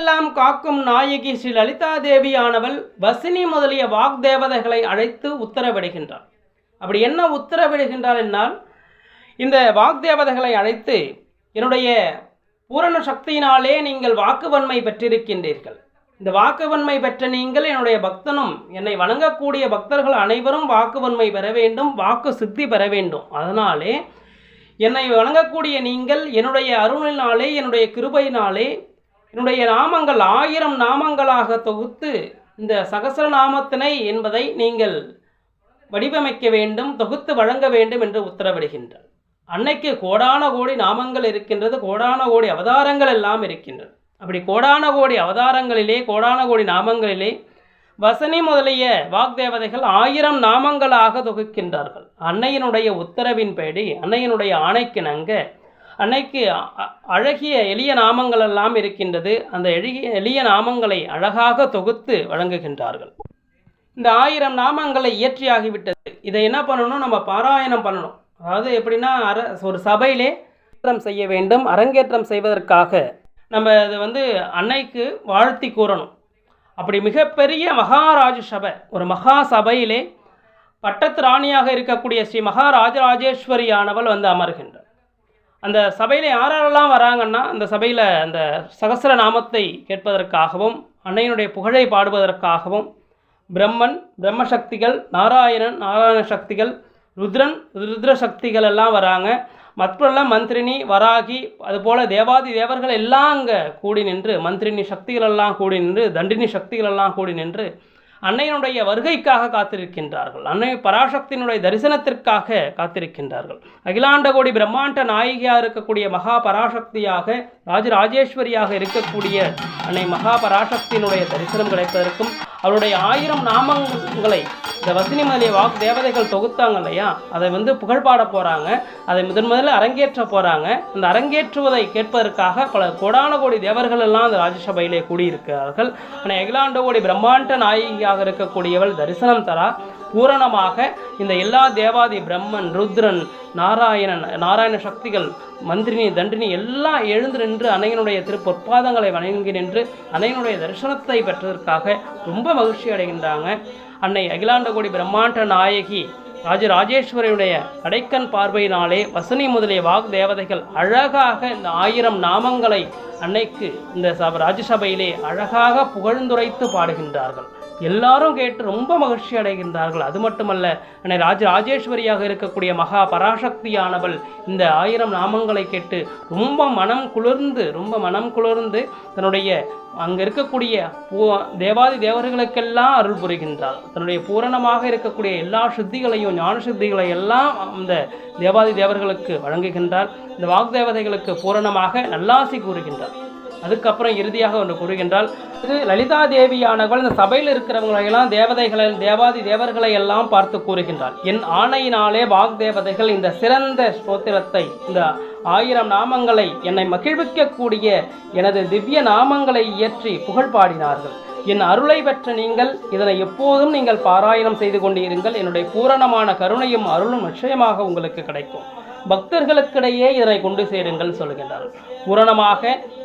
எல்லாம் காக்கும் நாயகி ஸ்ரீ லலிதா தேவியானவள் வசினி முதலிய வாக்தேவதைகளை அழைத்து உத்தரவிடுகின்றார். அப்படி என்ன உத்தரவிடுகின்றார் என்னால், இந்த வாக்தேவதைகளை அழைத்து என்னுடைய பூரண சக்தியினாலே நீங்கள் வாக்குவன்மை பெற்றிருக்கின்றீர்கள். இந்த வாக்குவன்மை பெற்ற நீங்கள் என்னுடைய பக்தனும் என்னை வணங்கக்கூடிய பக்தர்கள் அனைவரும் வாக்குவன்மை பெற வேண்டும், வாக்கு சித்தி பெற வேண்டும். அதனாலே என்னை வணங்கக்கூடிய நீங்கள் என்னுடைய அருளினாலே என்னுடைய கிருபையினாலே என்னுடைய நாமங்கள் 1000 நாமங்களாக தொகுத்து இந்த சகஸ்ரநாமத்தினை என்பதை நீங்கள் வடிவமைக்க வேண்டும், தொகுத்து வழங்க வேண்டும் என்று உத்தரவிடுகின்றார். அன்னைக்கு கோடான கோடி நாமங்கள் இருக்கின்றது, கோடான கோடி அவதாரங்கள் எல்லாம் இருக்கின்றது. அப்படி கோடான கோடி அவதாரங்களிலே கோடான கோடி நாமங்களிலே வசனி முதலிய வாக்தேவதைகள் 1000 நாமங்களாக தொகுக்கின்றார்கள். அன்னையினுடைய உத்தரவின்படி, அன்னையினுடைய ஆணைக்கிணங்க அன்னைக்கு அழகிய எளிய நாமங்கள் எல்லாம் இருக்கின்றது. அந்த எளிய நாமங்களை அழகாக தொகுத்து வழங்குகின்றார்கள். இந்த 1000 நாமங்களை இயற்றியாகிவிட்டது. இதை என்ன பண்ணணும், நம்ம பாராயணம் பண்ணணும். அதாவது எப்படின்னா, ஒரு சபையிலே செய்ய வேண்டும். அரங்கேற்றம் செய்வதற்காக நம்ம இது அன்னைக்கு வாழ்த்தி கூறணும். அப்படி மிகப்பெரிய மகாராஜ சபை, ஒரு மகா சபையிலே பட்டத்து ராணியாக இருக்கக்கூடிய ஸ்ரீ மகாராஜராஜேஸ்வரியானவள் அமர்கின்றார். அந்த சபையில் யாரெல்லாம் வராங்கன்னா, அந்த சபையில் அந்த சகஸ்ரநாமத்தை கேட்பதற்காகவும் அன்னையினுடைய புகழை பாடுவதற்காகவும் பிரம்மன், பிரம்மசக்திகள், நாராயணன், நாராயண சக்திகள், ருத்ரன், ருத்ர சக்திகள் எல்லாம் வராங்க. மற்றெல்லாம் மந்திரினி, வராகி, அதுபோல் தேவாதி தேவர்கள் எல்லாம் அங்கே கூடி நின்று, மந்திரினி சக்திகள் எல்லாம் கூடி நின்று, தண்டினி சக்திகள் எல்லாம் கூடி நின்று அன்னையினுடைய வருகைக்காக காத்திருக்கின்றார்கள். அன்னை பராசக்தியினுடைய தரிசனத்திற்காக காத்திருக்கின்றார்கள். அகிலாண்ட கோடி பிரம்மாண்ட நாயகியாக இருக்கக்கூடிய மகா பராசக்தியாக, ராஜராஜேஸ்வரியாக இருக்கக்கூடிய அன்னை மகா பராசக்தியினுடைய தரிசனம் கிடைப்பதற்கும், அவருடைய 1000 நாமங்களை இந்த வசினி முதலிய வாக்கு தேவதைகள் தொகுத்தாங்க இல்லையா, அதை புகழ்பாட போகிறாங்க. அதை முதல்ல அரங்கேற்ற போகிறாங்க. அந்த அரங்கேற்றுவதை கேட்பதற்காக பல கோடான கோடி தேவர்கள் எல்லாம் அந்த ராஜசபையிலே கூடியிருக்கிறார்கள். ஆனால் அகிலாண்ட கோடி பிரம்மாண்ட நாயகியாக இருக்கக்கூடியவள் தரிசனம் தரா. பூரணமாக இந்த எல்லா தேவாதி பிரம்மன், ருத்ரன், நாராயணன், நாராயண சக்திகள், மந்திரினி, தண்டினி எல்லாம் எழுந்து நின்று அன்னையினுடைய திருப்பொற்பாதங்களை வணங்கி நின்று அன்னையினுடைய தரிசனத்தை பெற்றதற்காக ரொம்ப மகிழ்ச்சி அடைகின்றாங்க. அன்னை அகிலாண்ட கோடி பிரம்மாண்ட நாயகி ராஜராஜேஸ்வரியுடைய கடைக்கண் பார்வையினாலே வசனி முதலிய வாக் தேவதைகள் அழகாக இந்த 1000 நாமங்களை அன்னைக்கு இந்த ராஜசபையிலே அழகாக புகழ்ந்துரைத்து பாடுகின்றார்கள். எல்லாரும் கேட்டு ரொம்ப மகிழ்ச்சி அடைகின்றார்கள். அது மட்டுமல்ல, அன்னை ராஜராஜேஸ்வரியாக இருக்கக்கூடிய மகா பராசக்தியானவள் இந்த 1000 நாமங்களை கேட்டு ரொம்ப மனம் குளிர்ந்து தன்னுடைய அங்கே இருக்கக்கூடிய தேவாதி தேவர்களுக்கெல்லாம் அருள் புரிகின்றார். தன்னுடைய பூரணமாக இருக்கக்கூடிய எல்லா சித்திகளையும், ஞான சித்திகளை எல்லாம் அந்த தேவாதி தேவர்களுக்கு வழங்குகின்றார். இந்த வாக்தேவதைகளுக்கு பூரணமாக நல்லாசி கூறுகின்றார். அதுக்கப்புறம் இறுதியாக ஒன்று கூறுகின்றால், இது லலிதா தேவியானவள் இந்த சபையில் இருக்கிறவங்களையெல்லாம் தேவாதி தேவர்களை எல்லாம் பார்த்து கூறுகின்றார். என் ஆணையினாலே வாக்தேவதைகள் இந்த சிறந்த ஸ்தோத்திரத்தை, இந்த 1000 நாமங்களை, என்னை மகிழ்விக்கக்கூடிய எனது திவ்ய நாமங்களை இயற்றி புகழ் பாடினார்கள். என் அருளை பெற்ற நீங்கள் இதனை எப்போதும் நீங்கள் பாராயணம் செய்து கொண்டிருங்கள். என்னுடைய பூரணமான கருணையும் அருளும் நிச்சயமாக உங்களுக்கு கிடைக்கும். பக்தர்களுக்கிடையே இதனை கொண்டு சேருங்கள் சொல்கின்றார்கள். பூரணமாக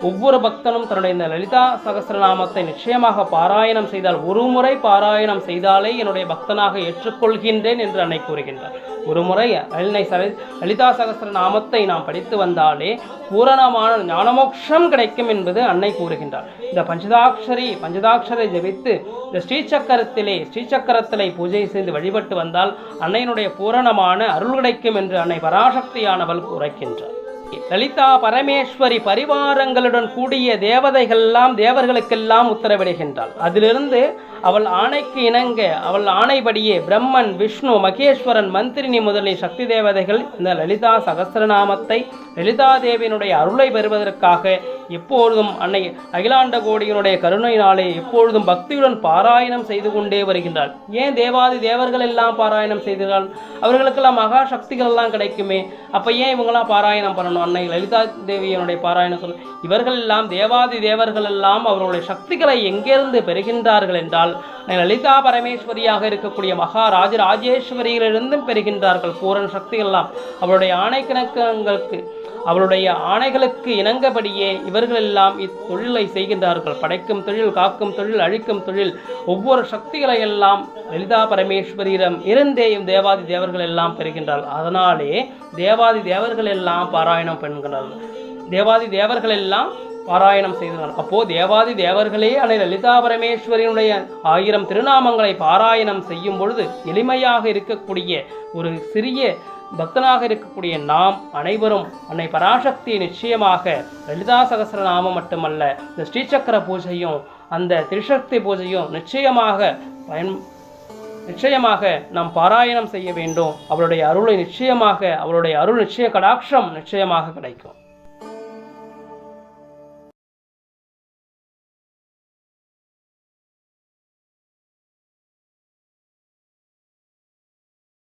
ஒவ்வொரு பக்தனும் தன்னுடைய இந்த லலிதா சகஸ்ரநாமத்தை நிச்சயமாக பாராயணம் செய்தால், ஒரு முறை பாராயணம் செய்தாலே என்னுடைய பக்தனாக ஏற்றுக்கொள்கின்றேன் என்று அன்னை கூறுகின்றார். ஒரு முறை லலிதா சகஸ்ரநாமத்தை நாம் படித்து வந்தாலே பூரணமான ஞானமோட்சம் கிடைக்கும் என்பது அன்னை கூறுகின்றார். இந்த பஞ்சதாட்சரை ஜபித்து இந்த ஸ்ரீசக்கரத்திலே பூஜை செய்து வழிபட்டு வந்தால் அன்னையினுடைய பூரணமான அருள் கிடைக்கும் என்று அன்னை பராசக்தியானவள் உரைக்கின்றார். லலிதா பரமேஸ்வரி பரிவாரங்களுடன் கூடிய தேவர்களுக்கெல்லாம் உத்தரவிடுகின்றாள். அதிலிருந்து அவள் ஆணைக்கு இணங்க, அவள் ஆணைப்படியே பிரம்மன், விஷ்ணு, மகேஸ்வரன், மந்திரினி முதலிய சக்தி தேவதைகள் இந்த லலிதா சகஸ்ரநாமத்தை, லலிதா தேவியினுடைய அருளை பெறுவதற்காக எப்பொழுதும் அன்னை அகிலாண்ட கோடியினுடைய கருணையினாலே எப்பொழுதும் பக்தியுடன் பாராயணம் செய்து கொண்டே வருகின்றாள். ஏன் தேவாதி தேவர்கள் எல்லாம் பாராயணம் செய்தால் அவர்களுக்கெல்லாம் மகா சக்திகள் எல்லாம் கிடைக்குமே, அப்போ ஏன் இவங்கெல்லாம் பாராயணம் பண்ணணும்? அன்னை லலிதா தேவியினுடைய பாராயணம் இவர்கள் எல்லாம் தேவாதி தேவர்கள் எல்லாம் அவர்களுடைய சக்திகளை எங்கிருந்து பெறுகின்றார்கள் என்றால் லலிதா பரமேஸ்வரியாக இருக்கக்கூடிய மகாராஜ ராஜேஸ்வரியிலிருந்தும் பெறுகின்றார்கள் பூரண சக்தி எல்லாம். அவருடைய ஆணைக்கணக்கங்களுக்கு அவருடைய ஆணைகளுக்கு இணங்கபடியே இவர்கள் எல்லாம் இத்தொழிலை செய்கின்றார்கள். படைக்கும் தொழில், காக்கும் தொழில், அழிக்கும் தொழில், ஒவ்வொரு சக்திகளை எல்லாம் லலிதா பரமேஸ்வரியிடம் இருந்தே தேவாதி தேவர்கள் எல்லாம் பெறுகின்றார்கள். அதனாலே தேவாதி தேவர்கள் எல்லாம் பாராயணம் பண்ணுகிறார்கள். தேவாதி தேவர்கள் எல்லாம் பாராயணம் செய்தனர். அப்போ தேவாதி தேவர்களே அன்னை லலிதா பரமேஸ்வரியினுடைய 1000 திருநாமங்களை பாராயணம் செய்யும் பொழுது எளிமையாக இருக்கக்கூடிய ஒரு சிறிய பக்தனாக இருக்கக்கூடிய நாம் அனைவரும் அன்னை பராசக்தியை நிச்சயமாக லலிதா சகஸ்ரநாமம் மட்டுமல்ல, இந்த ஸ்ரீசக்கர பூஜையும் அந்த திரிசக்தி பூஜையும் நிச்சயமாக நாம் பாராயணம் செய்ய வேண்டும். அவருடைய அருளை நிச்சயமாக, அவருடைய அருள் நிச்சய கடாட்சம் நிச்சயமாக கிடைக்கும்.